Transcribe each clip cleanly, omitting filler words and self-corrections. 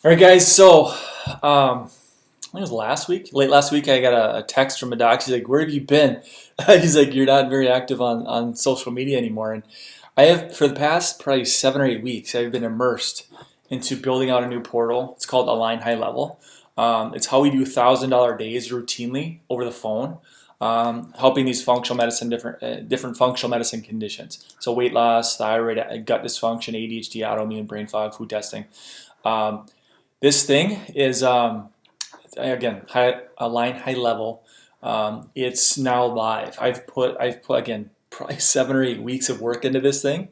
All right, guys. I think it was late last week, I got a text from a doc. He's like, "Where have you been?" He's like, "You're not very active on social media anymore." And I have, for the past probably 7 or 8 weeks, I've been immersed into building out a new portal. It's called Align High Level. It's how we do $1,000 days routinely over the phone, helping these different functional medicine conditions. So weight loss, thyroid, gut dysfunction, ADHD, autoimmune, brain fog, food testing. Um, this thing is again Align High Level. It's now live. I've put again probably 7 or 8 weeks of work into this thing.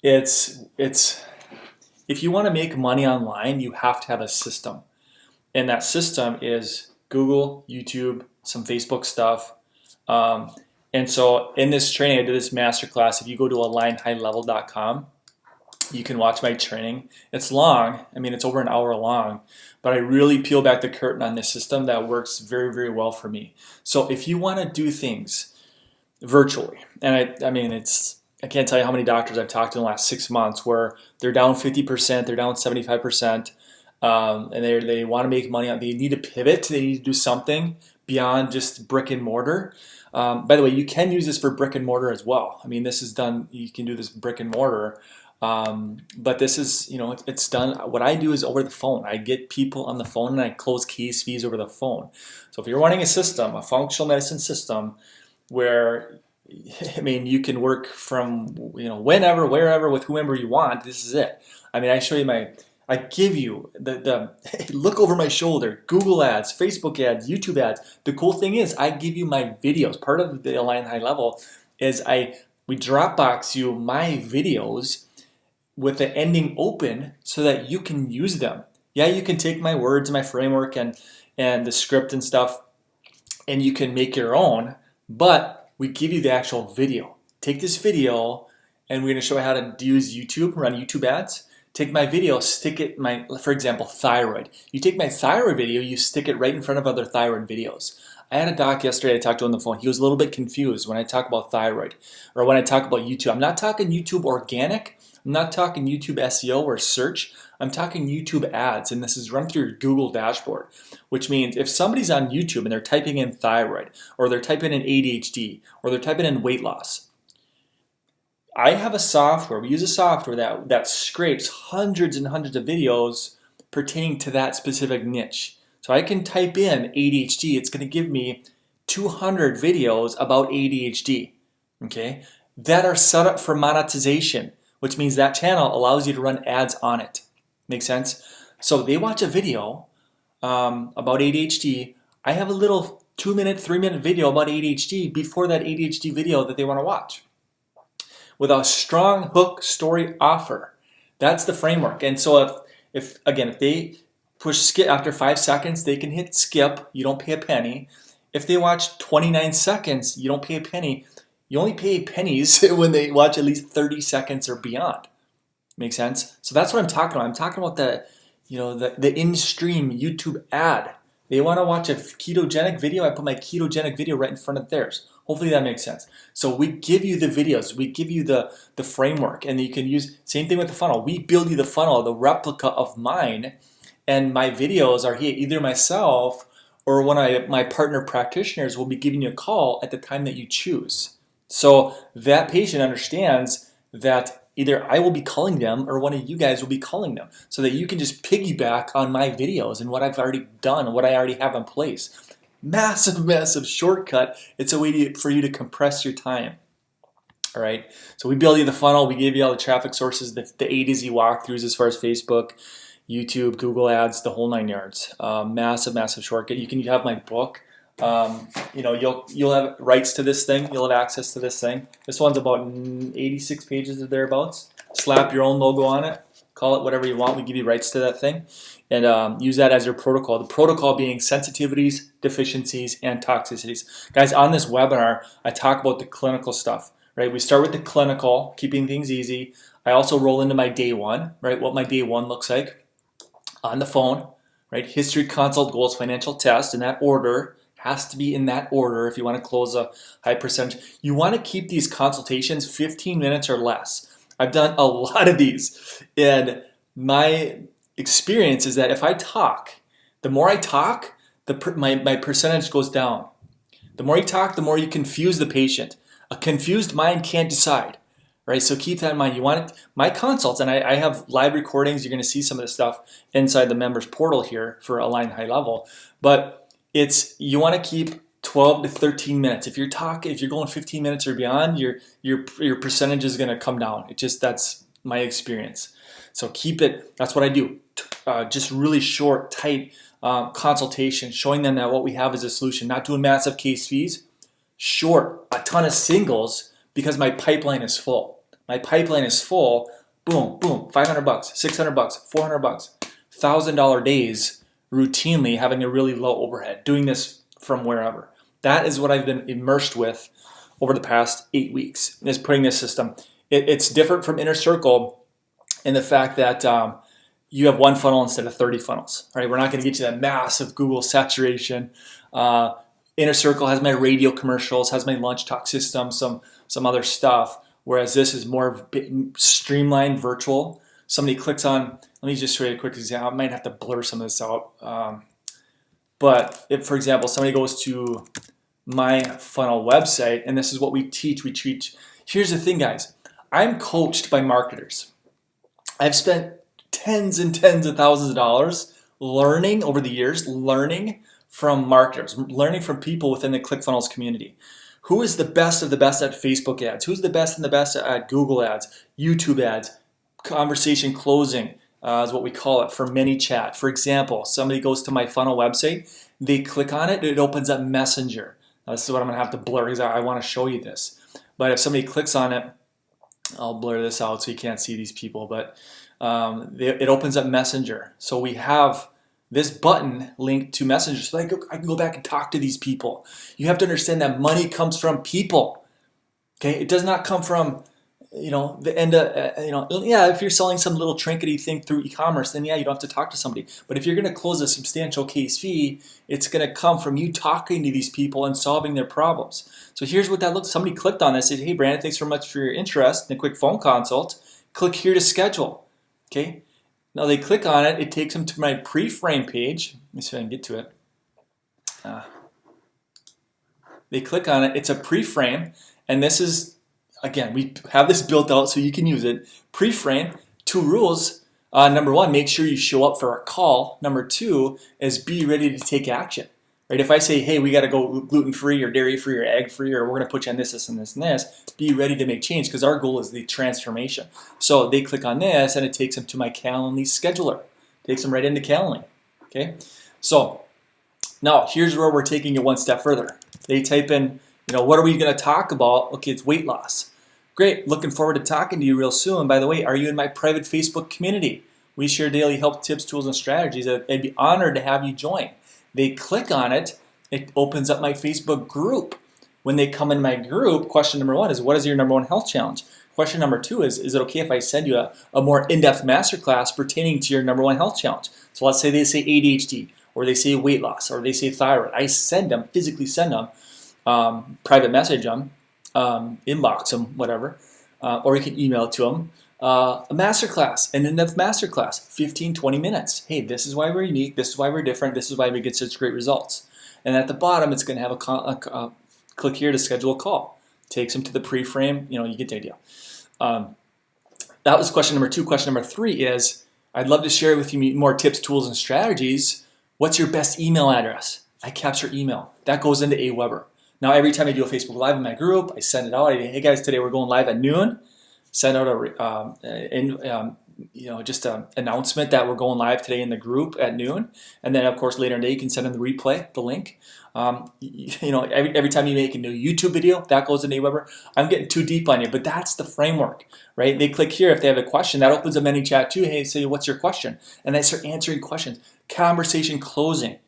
It's if you want to make money online, you have to have a system, and that system is Google, YouTube, some Facebook stuff. Um, and so in this training, I did this masterclass. If you go to alignhighlevel.com, you can watch my training. It's long. I mean, it's over an hour long, but I really peel back the curtain on this system that works very, very well for me. So if you want to do things virtually, and I mean, I can't tell you how many doctors I've talked to in the last 6 months where they're down 50%, they're down 75%, and they want to make money. They need to pivot. They need to do something beyond just brick and mortar. By the way, you can use this for brick and mortar as well. I mean, this is done. You can do this brick and mortar. But this is, it's done. What I do is over the phone. I get people on the phone and I close case fees over the phone. So if you're running a system, a functional medicine system, where, I mean, you can work from, whenever, wherever, with whomever you want, this is it. I mean, I give you the look over my shoulder, Google ads, Facebook ads, YouTube ads. The cool thing is I give you my videos. Part of the Align High Level is we Dropbox you my videos with the ending open so that you can use them. Yeah, you can take my words, my framework, and the script and stuff, and you can make your own, but we give you the actual video. Take this video, and we're going to show you how to use YouTube, run YouTube ads. Take my video, stick it, for example, thyroid. You take my thyroid video, you stick it right in front of other thyroid videos. I had a doc yesterday I talked to on the phone. He was a little bit confused when I talk about thyroid or when I talk about YouTube. I'm not talking YouTube organic. I'm not talking YouTube SEO or search. I'm talking YouTube ads, and this is run through your Google dashboard, which means if somebody's on YouTube and they're typing in thyroid, or they're typing in ADHD, or they're typing in weight loss, I have we use a software that scrapes hundreds and hundreds of videos pertaining to that specific niche. So I can type in ADHD, it's going to give me 200 videos about ADHD, okay, that are set up for monetization, which means that channel allows you to run ads on it. Make sense? So they watch a video about ADHD. I have a little 2-minute, 3-minute video about ADHD before that ADHD video that they want to watch, with a strong hook story offer. That's the framework. And so if they push skip after 5 seconds, they can hit skip. You don't pay a penny. If they watch 29 seconds, you don't pay a penny. You only pay pennies when they watch at least 30 seconds or beyond. Make sense? So that's what I'm talking about. I'm talking about the in-stream YouTube ad. They want to watch a ketogenic video. I put my ketogenic video right in front of theirs. Hopefully that makes sense. So we give you the videos. We give you the framework, and you can use, same thing with the funnel. We build you the funnel, the replica of mine, and my videos are here. Either myself or one of my partner practitioners will be giving you a call at the time that you choose. So that patient understands that either I will be calling them or one of you guys will be calling them, so that you can just piggyback on my videos and what I've already done, what I already have in place. Massive, massive shortcut. It's a way for you to compress your time. All right. So we build you the funnel. We give you all the traffic sources, the A to Z walkthroughs as far as Facebook, YouTube, Google ads, the whole 9 yards. Massive, massive shortcut. You can have my book. You'll have rights to this thing. You'll have access to this thing. This one's about 86 pages or thereabouts. Slap your own logo on it. Call it whatever you want. We give you rights to that thing, and use that as your protocol. The protocol being sensitivities, deficiencies, and toxicities. Guys, on this webinar, I talk about the clinical stuff. Right? We start with the clinical, keeping things easy. I also roll into my day one. Right? What my day one looks like on the phone. Right? History, consult, goals, financial test, in that order. Has to be in that order if you want to close a high percentage. You want to keep these consultations 15 minutes or less. I've done a lot of these, and my experience is that if I talk, the more I talk, my percentage goes down. The more you talk, the more you confuse the patient. A confused mind can't decide, right? So keep that in mind. You want it, my consults, and I have live recordings. You're going to see some of this stuff inside the members portal here for Align High Level. But you want to keep 12 to 13 minutes. If you're going 15 minutes or beyond, your percentage is going to come down. That's my experience. So keep it. That's what I do. Just really short, tight consultation, showing them that what we have is a solution. Not doing massive case fees. Short, a ton of singles because my pipeline is full. My pipeline is full. Boom, boom. $500, $600, $400, $1,000 days routinely, having a really low overhead. Doing this from wherever. That is what I've been immersed with over the past 8 weeks. Is putting this system. It's different from Inner Circle in the fact that you have one funnel instead of 30 funnels. Right? We're not going to get you that massive Google saturation. Inner Circle has my radio commercials, has my lunch talk system, some other stuff. Whereas this is more streamlined, virtual. Somebody clicks on. Let me just show you a quick example. I might have to blur some of this out. But if, for example, somebody goes to my funnel website, and this is what we teach. Here's the thing, guys. I'm coached by marketers. I've spent tens and tens of thousands of dollars learning over the years, learning from marketers, learning from people within the ClickFunnels community. Who is the best of the best at Facebook ads? Who's the best and the best at Google ads, YouTube ads, conversation closing is what we call it for ManyChat. For example, somebody goes to my funnel website, they click on it, it opens up Messenger. Now, this is what I'm going to have to blur because I want to show you this. But if somebody clicks on it, I'll blur this out so you can't see these people, but it opens up Messenger. So we have this button linked to Messenger, so I can go back and talk to these people. You have to understand that money comes from people. Okay, it does not come from the end of yeah. If you're selling some little trinkety thing through e-commerce, then yeah, you don't have to talk to somebody. But if you're going to close a substantial case fee, it's going to come from you talking to these people and solving their problems. So here's what that looks. Somebody clicked on this, said, "Hey, Brandon, thanks very much for your interest in a quick phone consult. Click here to schedule." Okay. Now they click on it, it takes them to my pre-frame page. Let me see if I can get to it. They click on it, it's a pre-frame, and this is, again, we have this built out so you can use it. Pre-frame, 2 rules. Number 1, make sure you show up for a call. Number 2 is be ready to take action. Right? If I say, hey, we got to go gluten-free or dairy-free or egg-free, or we're going to put you on this, this, and this, and this, be ready to make change because our goal is the transformation. So they click on this, and it takes them to my Calendly scheduler. Takes them right into Calendly. Okay? So now here's where we're taking it one step further. They type in, what are we going to talk about? Okay, it's weight loss. Great. Looking forward to talking to you real soon. By the way, are you in my private Facebook community? We share daily health tips, tools, and strategies. I'd be honored to have you join. They click on it, it opens up my Facebook group. When they come in my group, question number 1 is, what is your number 1 health challenge? Question number 2 is it okay if I send you a more in-depth masterclass pertaining to your number 1 health challenge? So let's say they say ADHD, or they say weight loss, or they say thyroid. I physically send them, private message them, inbox them, whatever, or you can email it to them. A masterclass, an in-depth masterclass, 15, 20 minutes. Hey, this is why we're unique. This is why we're different. This is why we get such great results. And at the bottom, it's going to have a click here to schedule a call. Takes them to the pre-frame. You get the idea. That was question number 2. Question number 3 is, I'd love to share with you more tips, tools, and strategies. What's your best email address? I capture email. That goes into Aweber. Now, every time I do a Facebook Live in my group, I send it out. Hey guys, today we're going live at noon. Send out just an announcement that we're going live today in the group at noon, and then of course later in the day you can send them the replay, the link. Every time you make a new YouTube video, that goes in Aweber. I'm getting too deep on you, but that's the framework, right? They click here if they have a question. That opens a ManyChat too. Hey, say what's your question, and I start answering questions. Conversation closing.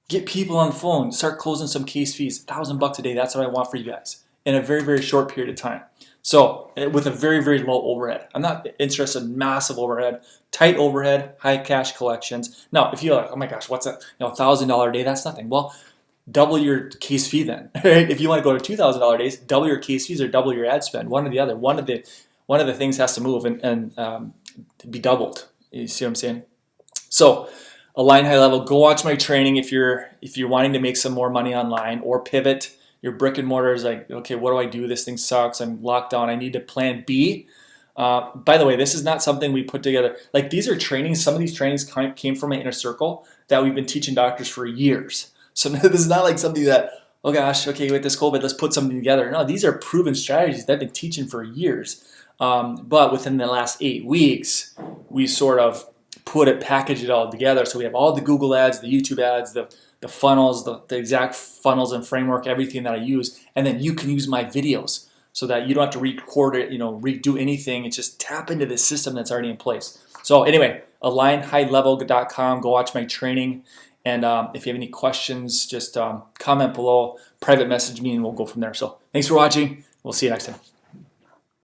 Get people on the phone. Start closing some case fees. $1,000 a day. That's what I want for you guys in a very, very short period of time. So with a very, very low overhead. I'm not interested in massive overhead, tight overhead, high cash collections. Now, if you're like, oh my gosh, what's that? $1,000 a day, that's nothing. Well, double your case fee then. Right? If you want to go to $2,000 days, double your case fees or double your ad spend. One or the other. One of the things has to move and be doubled. You see what I'm saying? So Align High Level, go watch my training if you're wanting to make some more money online, or pivot. Your brick and mortar is like, okay, what do I do? This thing sucks. I'm locked down. I need a plan B. By the way, this is not something we put together. Like, these are trainings. Some of these trainings came from my inner circle that we've been teaching doctors for years. So this is not like something that, oh gosh, okay, with this COVID, let's put something together. No, these are proven strategies that I've been teaching for years. But within the last 8 weeks, we sort of package it all together. So we have all the Google ads, the YouTube ads, the funnels, the exact funnels and framework, everything that I use. And then you can use my videos so that you don't have to record it, redo anything. It's just tap into the system that's already in place. So anyway, alignhighlevel.com, go watch my training. And if you have any questions, just comment below, private message me, and we'll go from there. So thanks for watching. We'll see you next time.